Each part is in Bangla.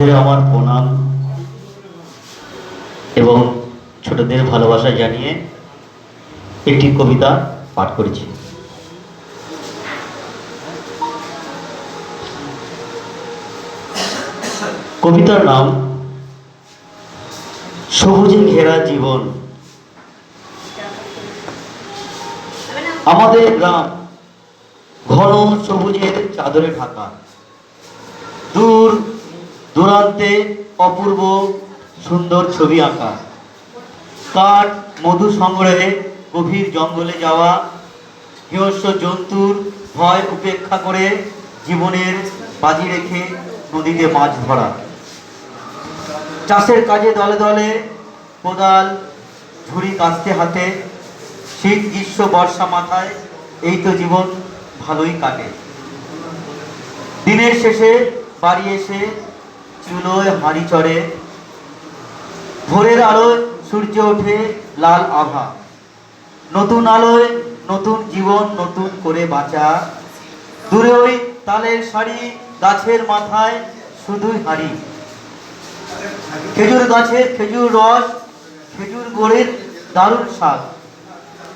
আমার প্রণাম এবং ছোটদের ভালোবাসা জানিয়ে একটি কবিতা পাঠ করেছি। কবিতার নাম সবুজে ঘেরা জীবন। আমাদের গ্রাম ঘন সবুজের চাদরে ঢাকা, দূর দূরান্তে অপূর্ব সুন্দর ছবি আঁকা। কাঠ মধু সংগ্রহে গভীর জঙ্গলে যাওয়া, হিংস্র জন্তুর ভয় উপেক্ষা করে জীবনের বাজি রেখে নদীতে মাছ ধরা, চাষের কাজে দলে দলে কোদাল ঝুড়ি কাস্তে হাতে, শীত গ্রীষ্ম বর্ষা মাথায়, এই তো জীবন ভালোই কাটে। দিনের শেষে বাড়ি এসে চুলোয় হাঁড়ি চড়ে, ভোরের আলোয় সূর্য ওঠে লাল আভা, নতুন আলোয় নতুন জীবন, নতুন করে বাঁচা। দূরে ওই তালের শাড়ি, গাছের মাথায় শুধুই হাঁড়ি, খেজুর গাছের খেজুর রস, খেজুর গোড়ের দারুণ স্বাদ।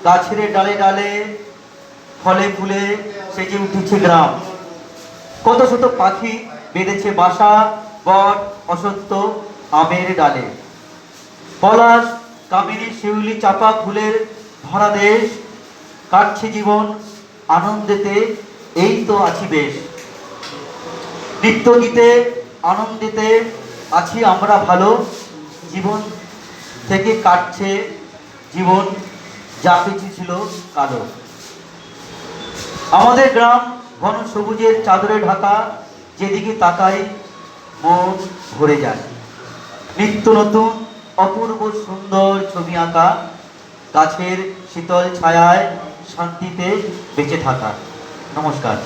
গাছের ডালে ডালে ফলে ফুলে সেজে উঠেছে গ্রাম, কত শত পাখি বেঁধেছে বাসা বট অসত্য আমের ডালে। পলাশ কামিনী শিউলি চাপা ফুলের ভরা দেশ, কাটছে জীবন আনন্দেতে, এই তো আছি বেশ। নৃত্য গীতে আনন্দেতে আছি আমরা ভালো, জীবন থেকে কাটছে জীবন যা কিছু ছিল কালো। আমাদের গ্রাম ঘন সবুজের চাদরে ঢাকা, যেদিকে তাকাই মন ভরে যায়। নিত্য নতুন অপূর্ব সুন্দর ছবি আঁকা, গাছের শীতল ছায়ায় শান্তিতে বেঁচে থাকা। নমস্কার।